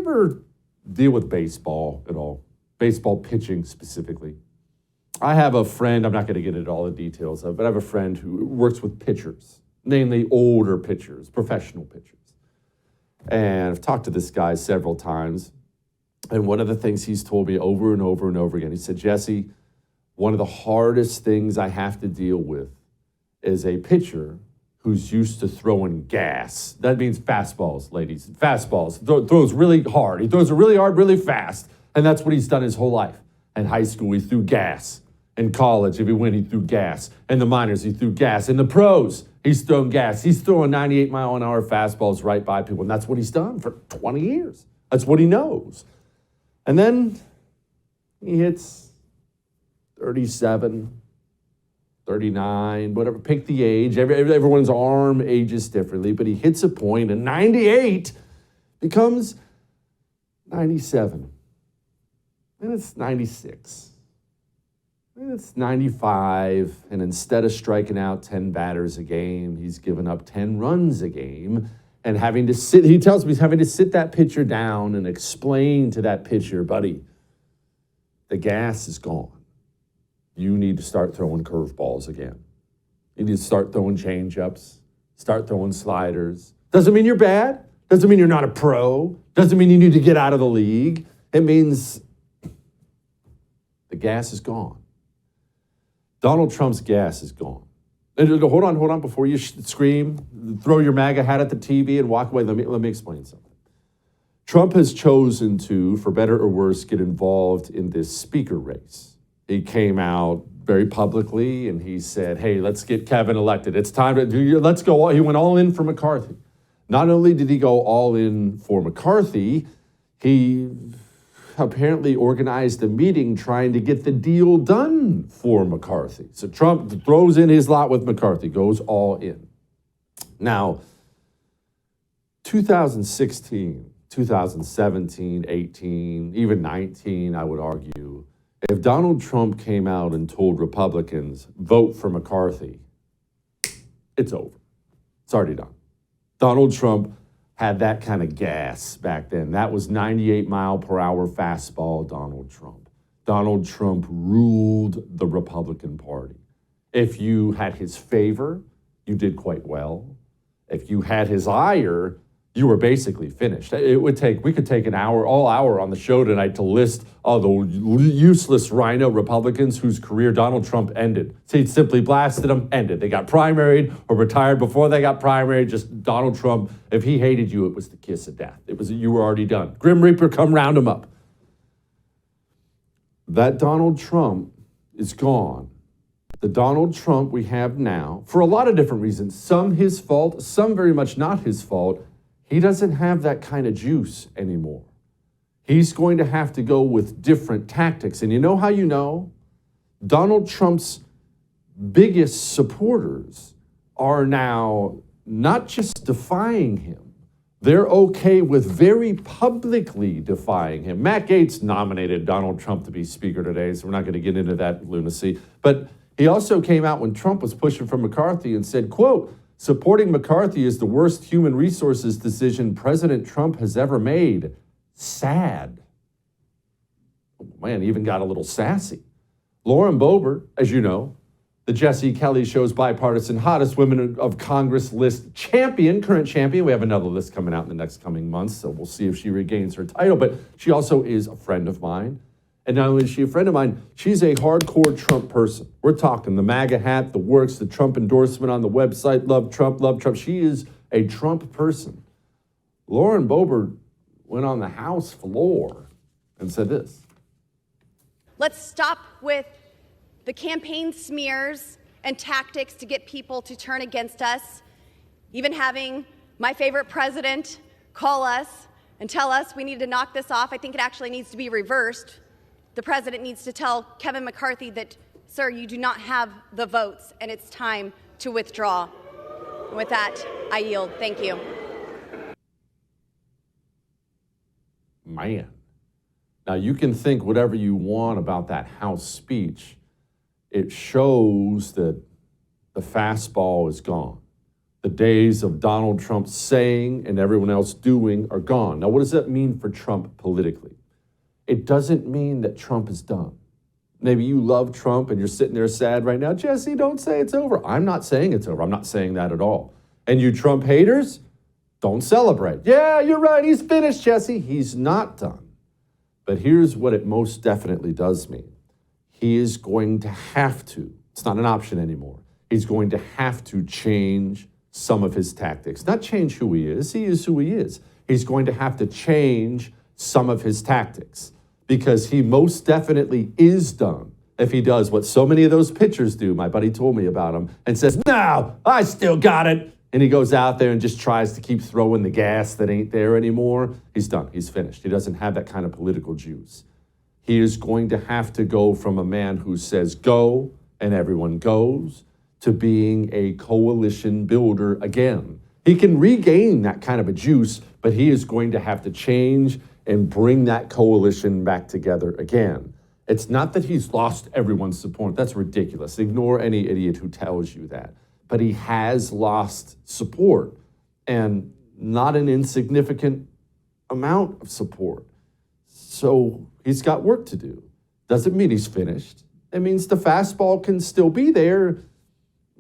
ever deal with baseball at all? Baseball pitching specifically. I have a friend, I'm not going to get into all the details of it, but I have a friend who works with pitchers, namely older pitchers, professional pitchers. And I've talked to this guy several times. And one of the things he's told me over and over and over again, he said, Jesse, one of the hardest things I have to deal with is a pitcher who's used to throwing gas. That means fastballs, ladies. Fastballs. Throws really hard. He throws it really hard, really fast. And that's what he's done his whole life. In high school, he threw gas. In college, if he went, he threw gas. In the minors, he threw gas. In the pros, he's thrown gas. He's throwing 98-mile-an-hour fastballs right by people. And that's what he's done for 20 years. That's what he knows. And then he hits 37, 39, whatever, pick the age. Everyone's arm ages differently, but he hits a point, and 98 becomes 97. And it's 96. And it's 95, and instead of striking out 10 batters a game, he's given up 10 runs a game and having to sit, he tells me he's having to sit that pitcher down and explain to that pitcher, buddy, the gas is gone. You need to start throwing curveballs again. You need to start throwing changeups, start throwing sliders. Doesn't mean you're bad. Doesn't mean you're not a pro. Doesn't mean you need to get out of the league. It means the gas is gone. Donald Trump's gas is gone. And hold on, before you scream, throw your MAGA hat at the TV and walk away. Let me explain something. Trump has chosen to, for better or worse, get involved in this speaker race. He came out very publicly and he said, hey, let's get Kevin elected. It's time to let's go. He went all in for McCarthy. Not only did he go all in for McCarthy, he apparently organized a meeting trying to get the deal done for McCarthy. So Trump throws in his lot with McCarthy, goes all in. Now, 2016, 2017, 18, even 19, I would argue, if Donald Trump came out and told Republicans, vote for McCarthy, it's over. It's already done. Donald Trump had that kind of gas back then. That was 98-mile-per-hour fastball Donald Trump. Donald Trump ruled the Republican Party. If you had his favor, you did quite well. If you had his ire, you were basically finished. We could take all hour on the show tonight to list all the useless rhino Republicans whose career Donald Trump ended. So he simply blasted them, ended. They got primaried or retired before they got primaried. Just Donald Trump, if he hated you, it was the kiss of death. You were already done. Grim Reaper, come round him up. That Donald Trump is gone. The Donald Trump we have now, for a lot of different reasons, some his fault, some very much not his fault, he doesn't have that kind of juice anymore. He's going to have to go with different tactics. And you know how you know? Donald Trump's biggest supporters are now not just defying him, they're okay with very publicly defying him. Matt Gaetz nominated Donald Trump to be Speaker today, so we're not going to get into that lunacy. But he also came out when Trump was pushing for McCarthy and said, quote, supporting McCarthy is the worst human resources decision President Trump has ever made. Sad. Oh, man, he even got a little sassy. Lauren Boebert, as you know, the Jesse Kelly Show's bipartisan hottest women of Congress list champion, current champion. We have another list coming out in the next coming months, so we'll see if she regains her title. But she also is a friend of mine. And not only is she a friend of mine, she's a hardcore Trump person. We're talking the MAGA hat, the works, the Trump endorsement on the website, love Trump, love Trump. She is a Trump person. Lauren Boebert went on the House floor and said this. Let's stop with the campaign smears and tactics to get people to turn against us, even having my favorite president call us and tell us we need to knock this off. I think it actually needs to be reversed. The president needs to tell Kevin McCarthy that, sir, you do not have the votes and it's time to withdraw. And with that, I yield. Thank you. Man. Now, you can think whatever you want about that House speech. It shows that the fastball is gone. The days of Donald Trump saying and everyone else doing are gone. Now, what does that mean for Trump politically? It doesn't mean that Trump is done. Maybe you love Trump and you're sitting there sad right now. Jesse, don't say it's over. I'm not saying it's over. I'm not saying that at all. And you Trump haters, don't celebrate. Yeah, you're right. He's finished, Jesse. He's not done. But here's what it most definitely does mean. He is going to have to, it's not an option anymore. He's going to have to change some of his tactics. Not change who he is who he is. He's going to have to change some of his tactics because he most definitely is done if he does what so many of those pitchers do. My buddy told me about him and says, no, I still got it. And he goes out there and just tries to keep throwing the gas that ain't there anymore. He's done. He's finished. He doesn't have that kind of political juice. He is going to have to go from a man who says go and everyone goes to being a coalition builder again. He can regain that kind of a juice, but he is going to have to change and bring that coalition back together again. It's not that he's lost everyone's support. That's ridiculous. Ignore any idiot who tells you that. But he has lost support, and not an insignificant amount of support. So he's got work to do. Doesn't mean he's finished. It means the fastball can still be there.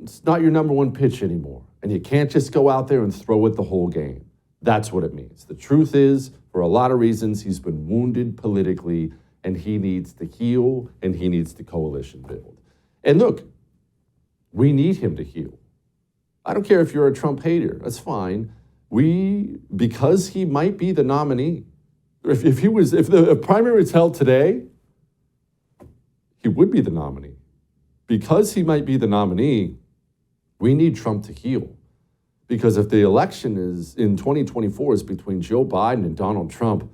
It's not your number one pitch anymore. And you can't just go out there and throw it the whole game. That's what it means. The truth is, for a lot of reasons, he's been wounded politically, and he needs to heal, and he needs the coalition build. And look, we need him to heal. I don't care if you're a Trump hater. That's fine. Because he might be the nominee. If the primary was held today, he would be the nominee. Because he might be the nominee, we need Trump to heal. Because if the election is in 2024 is between Joe Biden and Donald Trump,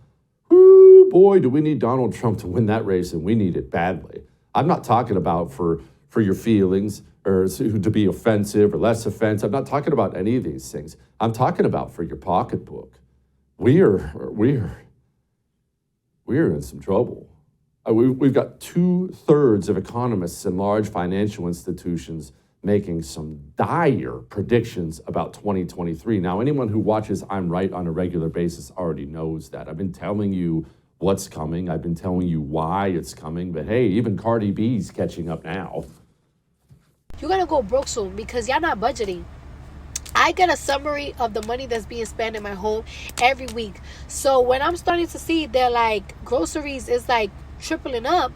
whoo, boy, do we need Donald Trump to win that race, and we need it badly. I'm not talking about for your feelings or to be offensive or less offensive. I'm not talking about any of these things. I'm talking about for your pocketbook. We're in some trouble. We've got 2/3 of economists and large financial institutions making some dire predictions about 2023. Now, anyone who watches I'm Right on a regular basis already knows that. I've been telling you what's coming. I've been telling you why it's coming. But hey, even Cardi B's catching up now. You're going to go broke soon because y'all not budgeting. I get a summary of the money that's being spent in my home every week. So when I'm starting to see that like groceries is like tripling up,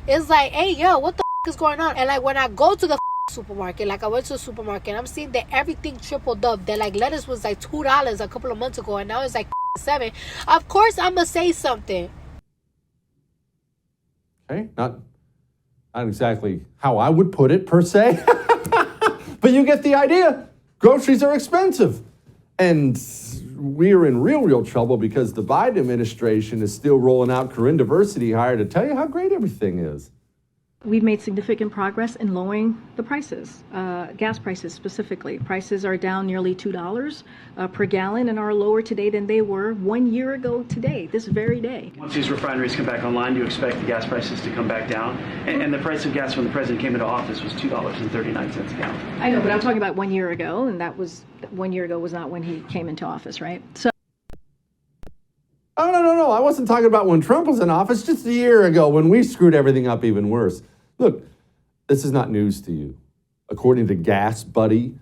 it's like, hey, yo, what the is going on? And like when I go to the supermarket, like I went to the supermarket, I'm seeing that everything tripled up. That like lettuce was like $2 a couple of months ago, and now it's like $7. Of course, I'm gonna say something. Okay, not exactly how I would put it per se, but you get the idea. Groceries are expensive, and we're in real trouble because the Biden administration is still rolling out Corinne Diversity hire to tell you how great everything is. We've made significant progress in lowering the prices, gas prices specifically. Prices are down nearly $2 per gallon and are lower today than they were 1 year ago today, this very day. Once these refineries come back online, do you expect the gas prices to come back down? And the price of gas when the president came into office was $2.39 a gallon. I know, but I'm talking about 1 year ago, and that was 1 year ago was not when he came into office, right? So. Oh, no. I wasn't talking about when Trump was in office, just a year ago when we screwed everything up even worse. Look, this is not news to you. According to Gas Buddy,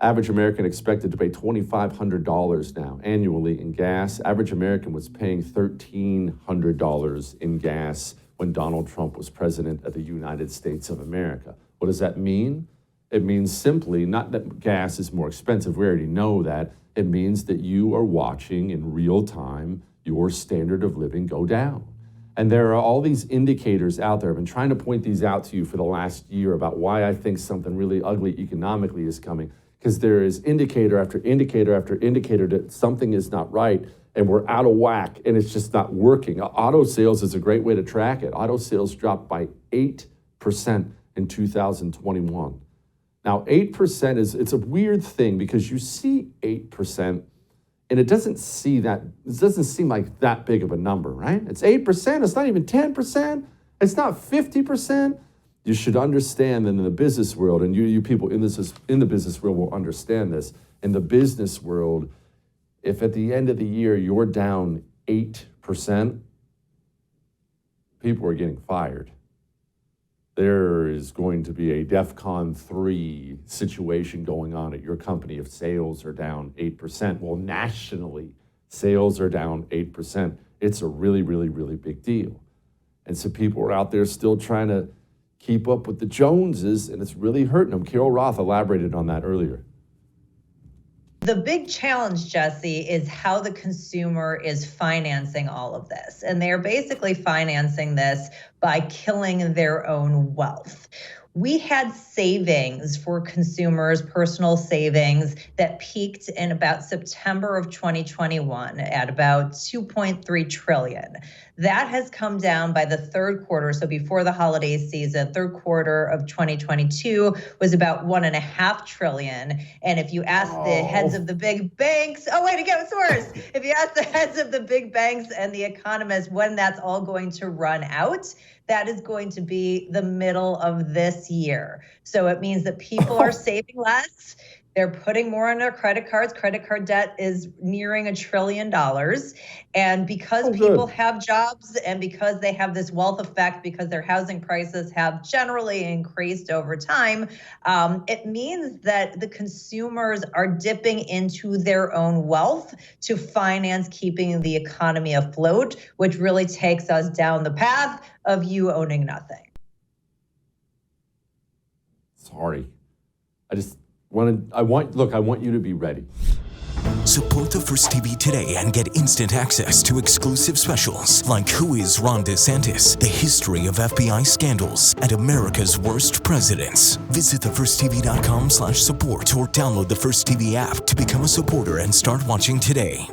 average American expected to pay $2,500 now annually in gas. Average American was paying $1,300 in gas when Donald Trump was president of the United States of America. What does that mean? It means simply not that gas is more expensive. We already know that. It means that you are watching in real time your standard of living go down. And there are all these indicators out there. I've been trying to point these out to you for the last year about why I think something really ugly economically is coming. Because there is indicator after indicator after indicator that something is not right and we're out of whack and it's just not working. Auto sales is a great way to track it. Auto sales dropped by 8% in 2021. Now, 8% it's a weird thing because you see 8%. And it doesn't seem like that big of a number, right? It's 8%. It's not even 10%. It's not 50%. you should understand that in the business world, and you people in the business world will understand this. In the business world, if at the end of the year you're down 8%, people are getting fired. There is going to be a DEFCON 3 situation going on at your company if sales are down 8%. Well, nationally, sales are down 8%. It's a really, really, really big deal. And so people are out there still trying to keep up with the Joneses, and it's really hurting them. Carol Roth elaborated on that earlier. The big challenge, Jesse, is how the consumer is financing all of this. And they are basically financing this by killing their own wealth. We had savings for consumers, personal savings, that peaked in about September of 2021 at about 2.3 trillion. That has come down by the third quarter, so before the holiday season, third quarter of 2022 was about 1.5 trillion. And if you ask the heads of the big banks, it gets worse. If you ask the heads of the big banks and the economists when that's all going to run out, that is going to be the middle of this year. So it means that people are saving less. They're putting more on their credit cards. Credit card debt is nearing $1 trillion. And because people have jobs and because they have this wealth effect, because their housing prices have generally increased over time, it means that the consumers are dipping into their own wealth to finance keeping the economy afloat, which really takes us down the path of you owning nothing. Sorry. I want you to be ready. Support the First TV today and get instant access to exclusive specials like Who is Ron DeSantis, the history of FBI scandals, and America's worst presidents. Visit thefirsttv.com/support or download the First TV app to become a supporter and start watching today.